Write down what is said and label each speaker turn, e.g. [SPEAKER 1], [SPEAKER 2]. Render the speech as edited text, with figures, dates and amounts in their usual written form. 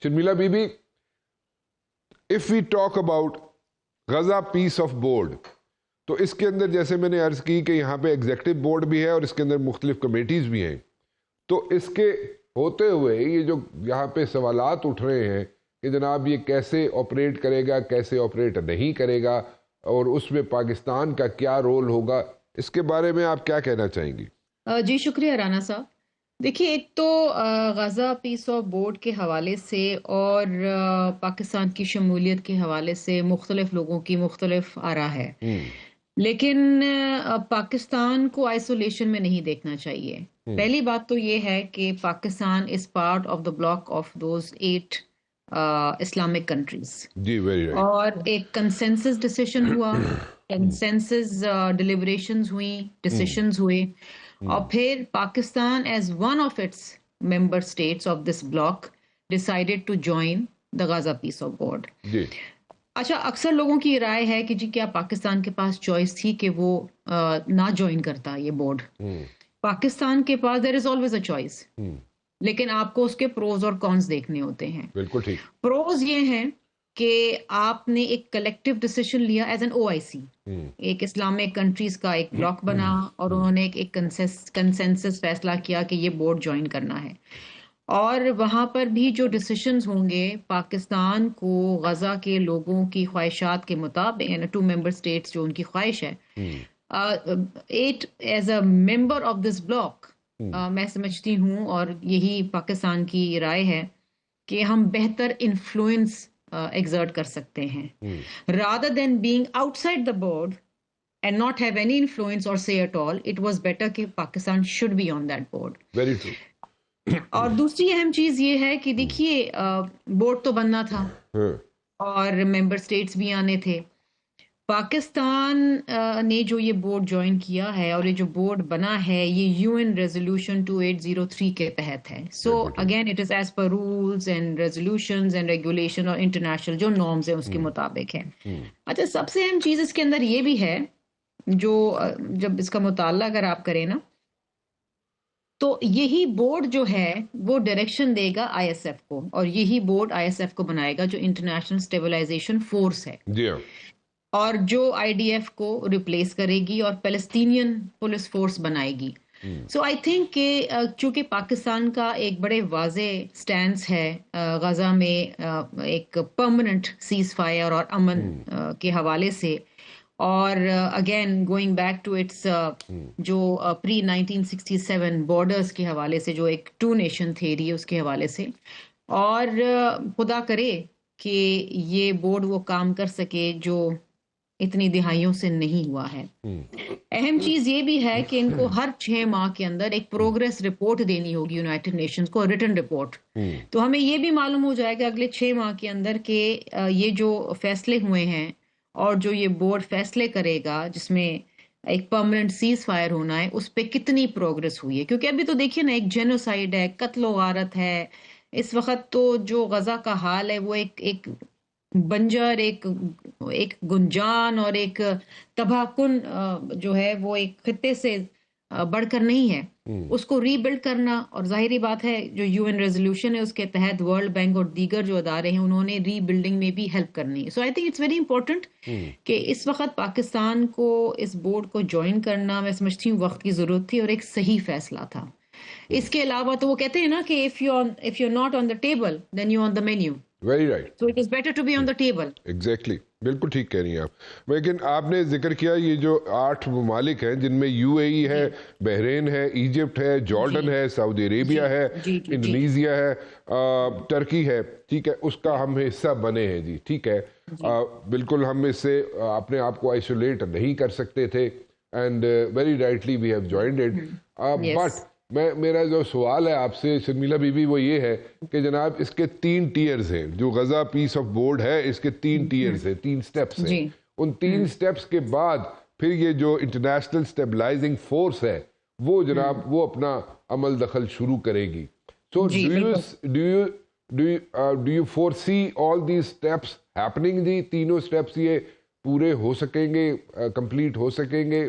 [SPEAKER 1] Sharmila Bibi, if we talk about Gaza peace of board, تو اس کے اندر جیسے میں نے عرض کی کہ یہاں پہ ایگزیکٹو بورڈ بھی ہے اور اس کے اندر مختلف کمیٹیز بھی ہیں, تو اس کے ہوتے ہوئے یہ جو یہاں پہ سوالات اٹھ رہے ہیں کہ جناب یہ کیسے آپریٹ کرے گا, کیسے آپریٹ نہیں کرے گا, اور اس میں پاکستان کا کیا رول ہوگا, اس کے بارے میں آپ کیا کہنا چاہیں گی؟
[SPEAKER 2] جی شکریہ رانا صاحب. دیکھیے, ایک تو غزہ پیس آف بورڈ کے حوالے سے اور پاکستان کی شمولیت کے حوالے سے مختلف لوگوں کی مختلف آراء ہے, لیکن پاکستان کو آئسولیشن میں نہیں دیکھنا چاہیے. پہلی بات تو یہ ہے کہ Pakistan is part of the bloc of those 8 Islamic countries,
[SPEAKER 1] جی ویری رائٹ,
[SPEAKER 2] اور ایک کنسنسس ڈیسیشن ہوا, کنسنسس ڈیلیبریشنز ہوئیں, ڈیسیشنز ہوئے, اور پھر Pakistan as one of its member states of this bloc decided to join the Gaza peace of board.
[SPEAKER 1] جی
[SPEAKER 2] اچھا, اکثر لوگوں کی رائے ہے کہ جی کیا پاکستان کے پاس چوائس تھی کہ وہ نہ جوائن کرتا یہ بورڈ. پاکستان کے پاس دیر از آلویز اے چوائس, لیکن آپ کو اس کے پروز اور کونس دیکھنے ہوتے ہیں.
[SPEAKER 1] بالکل ٹھیک.
[SPEAKER 2] پروز یہ ہیں کہ آپ نے ایک کلیکٹیو ڈیسیشن لیا ایز این OIC, ایک اسلامک کنٹریز کا ایک بلاک بنا, اور انہوں نے ایک کنسنسس فیصلہ کیا کہ یہ بورڈ جوائن کرنا ہے, اور وہاں پر بھی جو ڈیسیشنز ہوں گے پاکستان کو غزہ کے لوگوں کی خواہشات کے مطابق, 2 ممبر اسٹیٹس جو ان کی خواہش ہے, 8 as a member of this block, میں سمجھتی ہوں اور یہی پاکستان کی رائے ہے کہ ہم بہتر انفلوئنس ایگزرٹ کر سکتے ہیں, rather than being outside the board and not have any influence or say at all. It was better کہ Pakistan should be on that board.
[SPEAKER 1] Very true.
[SPEAKER 2] اور دوسری اہم چیز یہ ہے کہ دیکھیے, بورڈ تو بننا تھا اور ممبر اسٹیٹس بھی آنے تھے. پاکستان نے جو یہ بورڈ جوائن کیا ہے اور یہ جو بورڈ بنا ہے یہ UN ریزولوشن 2803 کے تحت ہے. So again it is as per rules and resolutions and regulation اور انٹرنیشنل جو نارمز ہیں اس کے مطابق ہے. اچھا, سب سے اہم چیز اس کے اندر یہ بھی ہے جو جب اس کا مطالعہ اگر آپ کریں نا, تو یہی بورڈ جو ہے وہ ڈائریکشن دے گا ISF کو, اور یہی بورڈ ISF کو بنائے گا جو انٹرنیشنل اسٹیبلائزیشن فورس ہے, اور جو IDF کو ریپلیس کرے گی اور پیلسٹینین پولیس فورس بنائے گی. سو آئی تھنک کہ چونکہ پاکستان کا ایک بڑے واضح سٹینس ہے غزہ میں ایک پرماننٹ سیز فائر اور امن کے حوالے سے, اور again going back to its جو پری 1967 بارڈرز کے حوالے سے جو ایک 2 نیشن تھیری ہے اس کے حوالے سے, اور خدا کرے کہ یہ بورڈ وہ کام کر سکے جو اتنی دہائیوں سے نہیں ہوا ہے. اہم چیز یہ بھی ہے کہ ان کو ہر 6 ماہ کے اندر ایک پروگریس رپورٹ دینی ہوگی یونائٹڈ نیشنز کو, ریٹن رپورٹ. تو ہمیں یہ بھی معلوم ہو جائے گا اگلے 6 ماہ کے اندر کہ یہ جو فیصلے ہوئے ہیں اور جو یہ بورڈ فیصلے کرے گا جس میں ایک پرماننٹ سیز فائر ہونا ہے, اس پہ کتنی پروگریس ہوئی ہے. کیونکہ ابھی تو دیکھیے نا, ایک جینوسائیڈ ہے, قتل و غارت ہے اس وقت. تو جو غزہ کا حال ہے وہ ایک بنجر, ایک گنجان اور ایک تباہ کن جو ہے وہ ایک خطے سے بڑھ کر نہیں ہے. اس کو ری بلڈ کرنا, اور ظاہری بات ہے جو UN ریزولوشن ہے اس کے تحت ورلڈ بینک اور دیگر جو ادارے ہیں انہوں نے ری بلڈنگ میں بھی ہیلپ کرنی ہے. So I think it's very important کہ اس وقت پاکستان کو اس بورڈ کو جوائن کرنا, میں سمجھتی ہوں وقت کی ضرورت تھی اور ایک صحیح فیصلہ تھا. اس کے علاوہ تو وہ کہتے ہیں نا کہ if you're not on the table then you're on the menu.
[SPEAKER 1] Very right.
[SPEAKER 2] So it is better to be on the table.
[SPEAKER 1] Exactly. بالکل ٹھیک کہہ رہی ہیں آپ. لیکن آپ نے ذکر کیا یہ جو 8 ممالک ہیں جن میں UAE ہے, بحرین ہے, ایجپٹ ہے, جارڈن ہے, سعودی عربیہ ہے, انڈونیزیا ہے, ٹرکی ہے, ٹھیک ہے, اس کا ہم حصہ بنے ہیں جی, ٹھیک ہے. بالکل ہم اس سے اپنے آپ کو آئسولیٹ نہیں کر سکتے تھے, and very rightly we have joined it. But میرا جو سوال ہے آپ سے شرمیلا بی بی وہ یہ ہے کہ جناب اس کے 3 ٹیئرز ہیں. جو غزہ پیس آف بورڈ ہے اس کے 3 ٹیئرز ہیں, 3 سٹیپس ہیں. ان 3 سٹیپس کے بعد پھر یہ جو انٹرنیشنل اسٹیبلائزنگ فورس ہے وہ جناب وہ اپنا عمل دخل شروع کرے گی. So do you foresee all these steps happening جی؟ تینوں اسٹیپس یہ پورے ہو سکیں گے, کمپلیٹ ہو سکیں گے؟